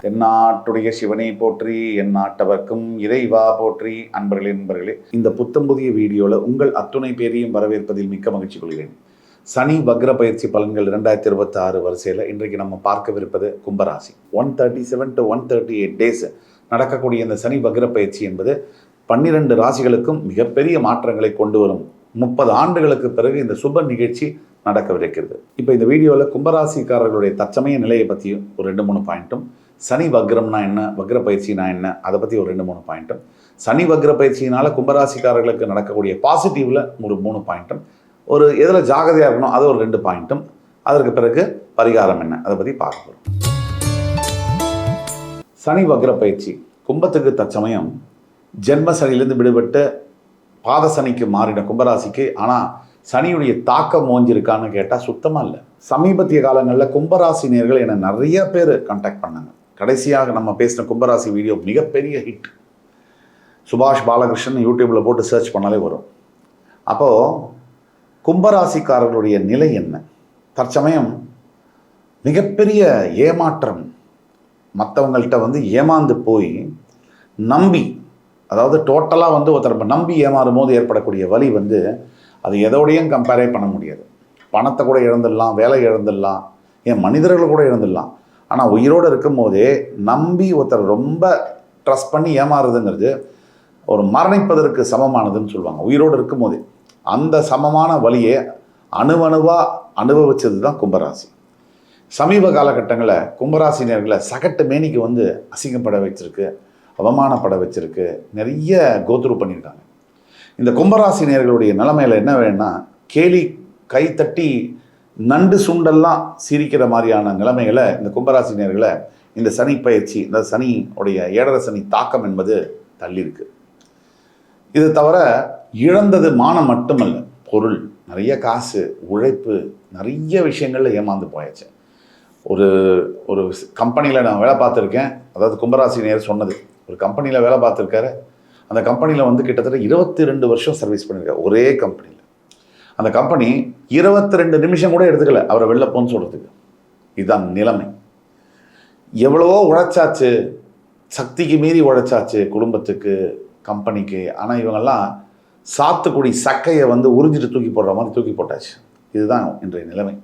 தென்னாட்டுடைய சிவனை போற்றி, என் நாட்டவர்க்கும் இறைவா போற்றி. நண்பர்களே, இந்த புத்தம் புதிய வீடியோவில் உங்கள் அத்துணை பேரையும் வரவேற்பதில் மிக்க மகிழ்ச்சி கொள்கிறேன். சனி வக்ர பயிற்சி பலன்கள் 2026 வரிசையில் இன்றைக்கு நம்ம பார்க்கவிருப்பது கும்பராசி. 137 to 138 டேஸ் நடக்கக்கூடிய இந்த சனி வக்ர பயிற்சி என்பது 12 ராசிகளுக்கும் மிகப்பெரிய மாற்றங்களை கொண்டு வரும். 30 ஆண்டுகளுக்கு பிறகு இந்த சுப நிகழ்ச்சி நடக்கவிருக்கிறது. இப்போ இந்த வீடியோவில் கும்பராசிக்காரர்களுடைய தற்சமய நிலையை பற்றி ஒரு 2-3 பாயிண்ட்டும், சனி வக்ரம்னா என்ன, வக்ர பயிற்சினா என்ன, அதை பற்றி ஒரு 2-3 பாயிண்ட்டும், சனி வக்ர பயிற்சியினால் கும்பராசிக்காரர்களுக்கு நடக்கக்கூடிய பாசிட்டிவில் ஒரு 3 பாயிண்ட்டும், ஒரு எதில் ஜாகிரதையாக இருக்கணும் அது ஒரு 2 பாயிண்ட்டும், அதற்கு பிறகு பரிகாரம் என்ன அதை பற்றி பார்க்க போகிறோம். சனி வக்ர பயிற்சி கும்பத்துக்கு தற்சமயம் ஜென்ம சனியிலிருந்து விடுபட்டு பாத சனிக்கு மாறின கும்பராசிக்கு ஆனால் சனியுடைய தாக்கம் ஓஞ்சிருக்கான்னு கேட்டால் சுத்தமாக இல்லை. சமீபத்திய காலங்களில் கும்பராசினியர்கள் என்னை நிறைய பேர் கான்டாக்ட் பண்ணாங்க. கடைசியாக நம்ம பேசின கும்பராசி வீடியோ மிகப்பெரிய ஹிட். சுபாஷ் பாலகிருஷ்ணன் யூடியூப்பில் போட்டு சர்ச் பண்ணாலே வரும். அப்போது கும்பராசிக்காரர்களுடைய நிலை என்ன? தற்சமயம் மிகப்பெரிய ஏமாற்றம். மற்றவங்கள்ட்ட ஏமாந்து போய் நம்பி, அதாவது டோட்டலாக ஒருத்தர் நம்பி ஏமாறும் போது ஏற்படக்கூடிய வலி அது எதோடையும் கம்பேரே பண்ண முடியாது. பணத்தை கூட இழந்துடலாம், வேலை இழந்துடலாம், ஏன் மனிதர்கள் கூட இழந்துடலாம். ஆனால் உயிரோடு இருக்கும் போதே நம்பி ஒருத்தர் ரொம்ப ட்ரஸ்ட் பண்ணி ஏமாறுறதுங்கிறது ஒரு மரணிப்பதற்கு சமமானதுன்னு சொல்லுவாங்க. உயிரோடு இருக்கும் போதே அந்த சமமான வலியை அணுவணுவாக அனுபவிச்சது தான் கும்பராசி. சமீப காலகட்டங்களில் கும்பராசினியர்களை சகட்டு மேனிக்கு அசிங்கப்பட வச்சிருக்கு, அவமானப்பட வச்சிருக்கு, நிறைய கோத்ரூ பண்ணியிருக்காங்க. இந்த கும்பராசினியர்களுடைய நிலைமையில் என்ன வேணும்னா, கேலி கைத்தட்டி நண்டு சுண்டெல்லாம் சிரிக்கிற மாதிரியான நிலைமைகளை இந்த கும்பராசினியர்களை இந்த சனி பயிற்சி, இந்த சனியுடைய 7.5 சனி தாக்கம் என்பது தள்ளியிருக்கு. இது தவிர இழந்தது மானம் மட்டுமல்ல, பொருள், நிறைய காசு, உழைப்பு, நிறைய விஷயங்களில் ஏமாந்து போயாச்சு. ஒரு கம்பெனியில் நான் வேலை பார்த்துருக்கேன். அதாவது கும்பராசினியர் சொன்னது, ஒரு கம்பெனியில் வேலை பார்த்துருக்காரு. அந்த கம்பெனியில் கிட்டத்தட்ட 22 வருஷம் சர்வீஸ் பண்ணியிருக்காரு ஒரே கம்பெனியில். அந்த கம்பெனி 22 நிமிஷம் கூட எடுத்துக்கல அவரை வெளில போன்னு சொல்கிறதுக்கு. இதுதான் நிலைமை. எவ்வளவோ உழைச்சாச்சு, சக்திக்கு மீறி உழைச்சாச்சு குடும்பத்துக்கு, கம்பெனிக்கு. ஆனால் இவங்கெல்லாம் சாத்துக்குடி சக்கையை உறிஞ்சிட்டு தூக்கி போடுற மாதிரி தூக்கி போட்டாச்சு. இதுதான் இன்றைய நிலைமை.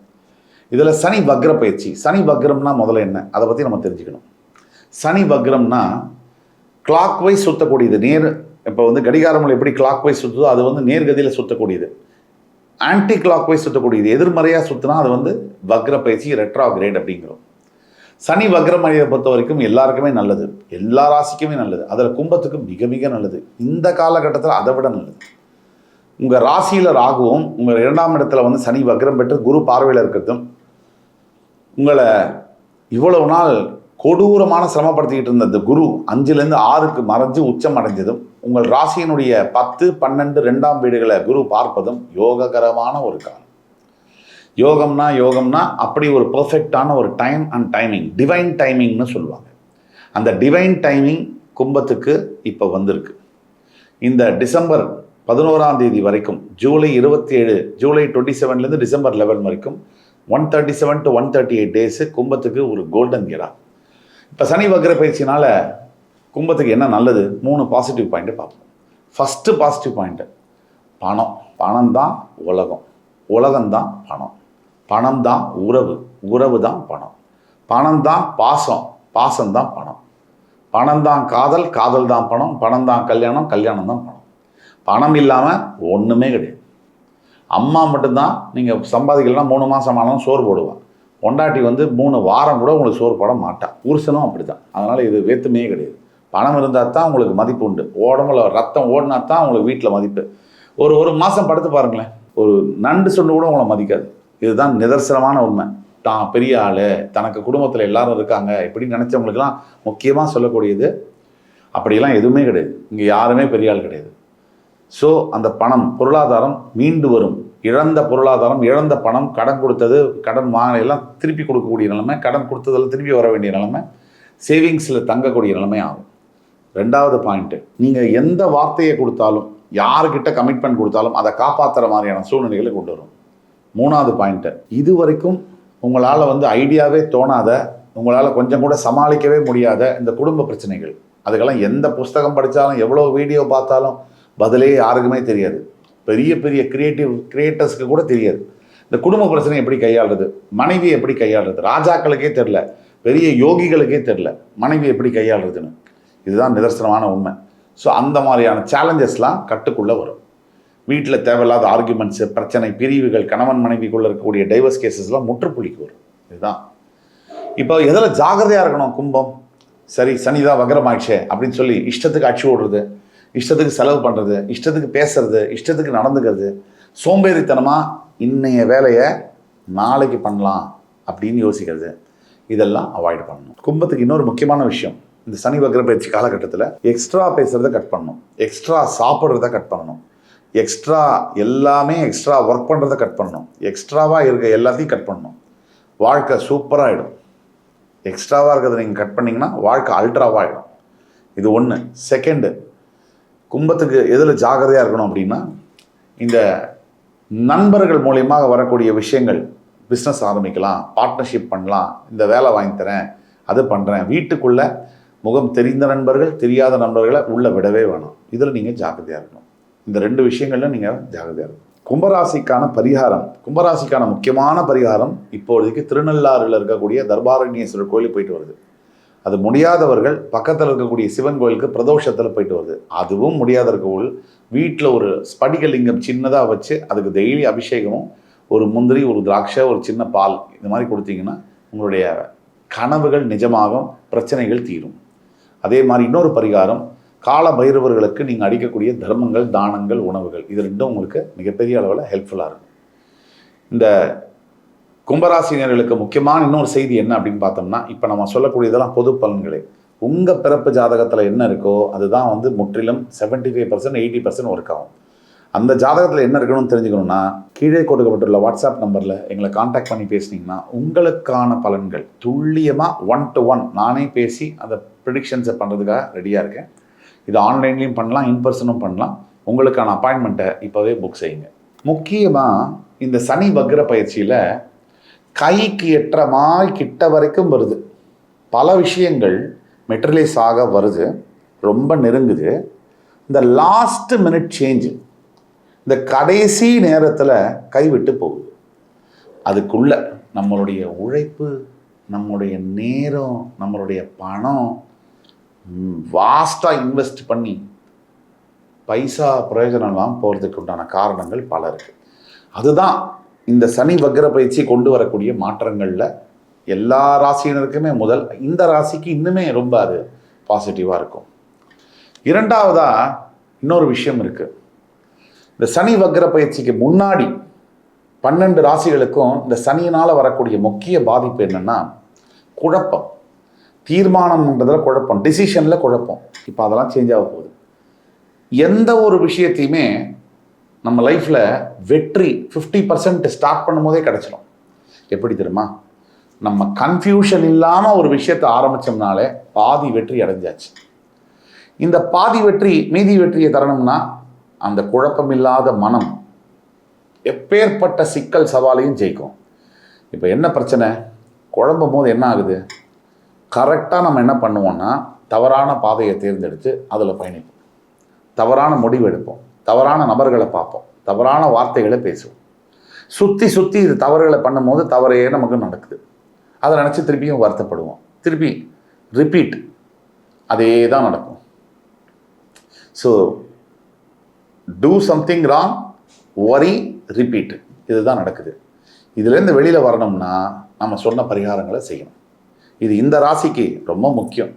இதில் சனி வக்ர பயிற்சி. சனி வக்ரம்னா முதல்ல என்ன, அதை பற்றி நம்ம தெரிஞ்சுக்கணும். சனி வக்ரம்னா கிளாக் வைஸ் சுற்றக்கூடியது. இப்போ கடிகாரங்கள் எப்படி கிளாக் வைஸ் சுற்றுதோ அது நேர்கதியில் சுற்றக்கூடியது. ஆன்டி கிளாக் வைஸ் சுற்றக்கூடியது. எதிர்மறையாக சுற்றினா அது வக்ர பயிற்சி, ரெட்ராகிரேட் அப்படிங்கிறோம். சனி வக்ரமழையை பொறுத்த வரைக்கும் எல்லாருக்குமே நல்லது, எல்லா ராசிக்குமே நல்லது. அதில் கும்பத்துக்கு மிக மிக நல்லது. இந்த காலகட்டத்தில் அதை விட நல்லது. உங்கள் ராசியில் ராகுவும் உங்கள் 2ஆம் இடத்துல சனி வக்ரம் பெற்று குரு பார்வையில் இருக்கிறதும், உங்களை இவ்வளவு நாள் கொடூரமான சிரமப்படுத்திக்கிட்டு இருந்த இந்த குரு 5லேருந்து 6க்கு மறைஞ்சு உச்சம் அடைஞ்சதும், உங்கள் ராசியினுடைய 10, 12, 2ஆம் வீடுகளை குரு பார்ப்பதும் யோககரமான ஒரு காலம். யோகம்னா அப்படி ஒரு பெர்ஃபெக்டான ஒரு டைம் அண்ட் டைமிங், டிவைன் டைமிங்னு சொல்லுவாங்க. அந்த டிவைன் டைமிங் கும்பத்துக்கு இப்போ வந்திருக்கு. இந்த டிசம்பர் 11ஆம் தேதி வரைக்கும், ஜூலை 27 டிசம்பர் 11 வரைக்கும் 137 to 138 டேஸு கும்பத்துக்கு ஒரு கோல்டன் இயரா. இப்போ சனி வக்ர பயிற்சினால் கும்பத்துக்கு என்ன நல்லது? 3 பாசிட்டிவ் பாயிண்ட்டு பார்ப்போம். ஃபஸ்ட்டு பாசிட்டிவ் பாயிண்ட்டு, பணம் தான் உலகம், உலகம்தான் பணம், பணம் தான் உறவு தான் பணம், பணம் தான் பாசம் தான் பணம், பணம் தான் காதல் தான் பணம் தான் கல்யாணம் தான் பணம். பணம் இல்லாமல் ஒன்றுமே கிடையாது. அம்மா மட்டும்தான் நீங்கள் சம்பாதிக்கலாம் 3 மாதம் ஆனாலும் சோறு போடுவான். பொண்டாட்டி 3 வாரம் கூட உங்களுக்கு சோறு போட மாட்டான். புருஷனும் அப்படி தான். அதனால் இது வேற்றுமையே கிடையாது. பணம் இருந்தால் தான் உங்களுக்கு மதிப்பு உண்டு. உடம்புல ரத்தம் ஓடினா தான் உங்களுக்கு வீட்டில் மதிப்பு. ஒரு மாதம் படுத்து பாருங்களேன், ஒரு நண்டு சொன்னு கூட உங்களை மதிக்காது. இதுதான் நிதர்சனமான உண்மை. தான் பெரிய ஆள், தனக்கு குடும்பத்தில் எல்லாரும் இருக்காங்க இப்படி நினச்சவங்களுக்கெல்லாம் முக்கியமாக சொல்லக்கூடியது. அப்படியெல்லாம் எதுவுமே கிடையாது. இங்கே யாருமே பெரிய ஆள் கிடையாது. ஸோ அந்த பணம், பொருளாதாரம் மீண்டு வரும். இழந்த பொருளாதாரம், இழந்த பணம், கடன் கொடுத்தது, கடன் எல்லாம் திருப்பி கொடுக்கக்கூடிய நிலைமை, கடன் கொடுத்ததில் திருப்பி வர வேண்டிய நிலைமை, சேவிங்ஸில் தங்கக்கூடிய நிலைமை ஆகும். 2வது பாயிண்ட்டு, நீங்கள் எந்த வார்த்தையை கொடுத்தாலும், யாருக்கிட்ட கமிட்மெண்ட் கொடுத்தாலும் அதை காப்பாற்றுற மாதிரியான சூழ்நிலைகளை கொண்டு வரும். 3வது பாயிண்ட்டு, இது வரைக்கும் உங்களால் ஐடியாவே தோணாத உங்களால் கொஞ்சம் கூட சமாளிக்கவே முடியாத இந்த குடும்ப பிரச்சனைகள், அதுக்கெல்லாம் எந்த புஸ்தகம் படித்தாலும் எவ்வளோ வீடியோ பார்த்தாலும் பதிலே யாருக்குமே தெரியாது. பெரிய பெரிய கிரியேட்டர்ஸ்க்கு கூட தெரியாது. இந்த குடும்ப பிரச்சனை எப்படி கையாளுறது, மனைவி எப்படி கையாளுறது, ராஜாக்களுக்கே தெரில, பெரிய யோகிகளுக்கே தெரில மனைவி எப்படி கையாளுறதுன்னு. இதுதான் நிதர்சனமான உண்மை. ஸோ அந்த மாதிரியான சேலஞ்சஸ்லாம் கட்டுக்குள்ளே வரும். வீட்டில் தேவையில்லாத ஆர்குமெண்ட்ஸு, பிரச்சனை, பிரிவுகள், கணவன் மனைவிக்குள்ளே இருக்கக்கூடிய டைவர்ஸ் கேசஸ்லாம் முற்றுப்புள்ளிக்கு வரும். இதுதான். இப்போ எதில் ஜாகிரதையாக இருக்கணும் கும்பம்? சரி, சனிதான் வக்ரமாயிடுச்சே அப்படின்னு சொல்லி இஷ்டத்துக்கு அடிச்சு ஓடுறது, இஷ்டத்துக்கு செலவு பண்ணுறது, இஷ்டத்துக்கு பேசுறது, இஷ்டத்துக்கு நடந்துக்கிறது, சோம்பேறித்தனமாக இன்னைய வேலையை நாளைக்கு பண்ணலாம் அப்படின்னு யோசிக்கிறது, இதெல்லாம் அவாய்ட் பண்ணணும். கும்பத்துக்கு இன்னொரு முக்கியமான விஷயம், இந்த சனி வக்ர பயிற்சி காலகட்டத்தில் எக்ஸ்ட்ரா பேசுகிறத கட் பண்ணணும், எக்ஸ்ட்ரா சாப்பிட்றத கட் பண்ணணும், எக்ஸ்ட்ரா எல்லாமே எக்ஸ்ட்ரா ஒர்க் பண்ணுறதை கட் பண்ணணும், எக்ஸ்ட்ராவாக இருக்க எல்லாத்தையும் கட் பண்ணணும். வாழ்க்கை சூப்பராகிடும். எக்ஸ்ட்ராவாக இருக்கிறத நீங்கள் கட் பண்ணிங்கன்னா வாழ்க்கை அல்ட்ராவாக ஆகிடும். இது ஒன்று. செகண்டு, கும்பத்துக்கு எதில் ஜாகிரதையாக இருக்கணும் அப்படின்னா, இந்த நண்பர்கள் மூலியமாக வரக்கூடிய விஷயங்கள், பிஸ்னஸ் ஆரம்பிக்கலாம், பார்ட்னர்ஷிப் பண்ணலாம், இந்த வேலை வாங்கி தரேன், அது பண்ணுறேன், வீட்டுக்குள்ளே முகம் தெரிந்த நண்பர்கள், தெரியாத நண்பர்களை உள்ளே விடவே வேணும். இதில் நீங்கள் ஜாகிரதையாக இருக்கணும். இந்த 2 விஷயங்கள்ல நீங்கள் ஜாகிரதையாக இருக்கணும். கும்பராசிக்கான பரிகாரம், கும்பராசிக்கான முக்கியமான பரிகாரம் இப்போதைக்கு திருநள்ளாறில் இருக்கக்கூடிய தர்பாரண்யேஸ்வரர் கோயிலுக்கு போயிட்டு வருது. அது முடியாதவர்கள் பக்கத்தில் இருக்கக்கூடிய சிவன் கோயிலுக்கு பிரதோஷத்தில் போயிட்டு வருது. அதுவும் முடியாத இருக்கவர்கள் வீட்டில் ஒரு ஸ்படிகலிங்கம் சின்னதாக வச்சு அதுக்கு டெய்லி அபிஷேகமும், ஒரு முந்திரி, ஒரு திராட்சை, ஒரு சின்ன பால், இந்த மாதிரி கொடுத்தீங்கன்னா உங்களுடைய கனவுகள் நிஜமாகும், பிரச்சனைகள் தீரும். அதே மாதிரி இன்னொரு பரிகாரம், கால பைரவர்களுக்கு நீங்கள் அடிக்கக்கூடிய தர்மங்கள், தானங்கள், உணவுகள், இது 2 உங்களுக்கு மிகப்பெரிய அளவில் ஹெல்ப்ஃபுல்லாக இருக்கும். இந்த கும்பராசினியர்களுக்கு முக்கியமான இன்னொரு செய்தி என்ன அப்படின்னு பார்த்தோம்னா, இப்போ நம்ம சொல்லக்கூடியதெல்லாம் பொது பலன்களே. உங்கள் பிறப்பு ஜாதகத்தில் என்ன இருக்கோ அதுதான் முற்றிலும் 75% 80% ஒர்க் ஆகும். அந்த ஜாதகத்தில் என்ன இருக்கணும்னு தெரிஞ்சுக்கணும்னா, கீழே கொடுக்கப்பட்டுள்ள வாட்ஸ்அப் நம்பரில் எங்களை காண்டாக்ட் பண்ணி பேசினீங்கன்னா உங்களுக்கான பலன்கள் துல்லியமாக 1 to 1 நானே பேசி அந்த ப்ரிடிக்ஷன்ஸை பண்ணுறதுக்காக ரெடியாக இருக்கேன். இது ஆன்லைன்லேயும் பண்ணலாம், இன்பர்சனும் பண்ணலாம். உங்களுக்கான அப்பாயின்மெண்ட்டை இப்போவே புக் செய்யுங்க. முக்கியமாக இந்த சனி வக்ர பயிற்சியில் கைக்கு எட்டுற மாதிரி கிட்ட வரைக்கும் வருது. பல விஷயங்கள் மெட்டீரியலைஸ் ஆக வருது, ரொம்ப நெருங்குது. இந்த லாஸ்ட் மினிட் சேஞ்சு, இந்த கடைசி நேரத்தில் கைவிட்டு போகுது. அதுக்குள்ள நம்மளுடைய உழைப்பு, நம்மளுடைய நேரம், நம்மளுடைய பணம் வாஸ்டாக இன்வெஸ்ட் பண்ணி பைசா பிரயோஜனம்லாம் போகிறதுக்கு உண்டான காரணங்கள் பல இருக்குது. அதுதான் இந்த சனி வக்ர பயிற்சி கொண்டு வரக்கூடிய மாற்றங்களில் எல்லா ராசியினருக்குமே முதல், இந்த ராசிக்கு இன்னுமே ரொம்ப அது பாசிட்டிவாக இருக்கும். இரண்டாவதாக இன்னொரு விஷயம் இருக்குது. இந்த சனி வக்ர பயிற்சிக்கு முன்னாடி 12 ராசிகளுக்கும் இந்த சனியினால் வரக்கூடிய முக்கிய பாதிப்பு என்னென்னா குழப்பம், தீர்மானம்ன்றதில் குழப்பம், டிசிஷனில் குழப்பம். இப்போ அதெல்லாம் சேஞ்ச் ஆக போகுது. எந்த ஒரு விஷயத்தையுமே நம்ம லைஃப்பில் வெற்றி 50% ஸ்டார்ட் பண்ணும்போதே கிடச்சிடும். எப்படி தெரியுமா? நம்ம கன்ஃபியூஷன் இல்லாமல் ஒரு விஷயத்தை ஆரம்பித்தோம்னாலே பாதி வெற்றி அடைஞ்சாச்சு. இந்த பாதி வெற்றி மீதி வெற்றியை தரணும்னா அந்த குழப்பம் இல்லாத மனம் எப்பேற்பட்ட சிக்கல் சவாலையும் ஜெயிக்கும். இப்போ என்ன பிரச்சனை? குழம்பும் போது என்ன ஆகுது? கரெக்டாக நம்ம என்ன பண்ணுவோம்னா தவறான பாதையை தேர்ந்தெடுத்து அதில் பயணிப்போம், தவறான முடிவு எடுப்போம், தவறான நபர்களை பார்ப்போம், தவறான வார்த்தைகளை பேசுவோம். சுற்றி சுற்றி இது தவறுகளை பண்ணும்போது தவறே நமக்கு நடக்குது. அதை நினச்சி திருப்பியும் வருத்தப்படுவோம், திருப்பி ரிப்பீட், அதே தான் நடக்கும். So do something wrong, worry, repeat, இதுதான் நடக்குது. இதுலேருந்து வெளியில் வரணும்னா நம்ம சொன்ன பரிகாரங்களை செய்யணும். இது இந்த ராசிக்கு ரொம்ப முக்கியம்.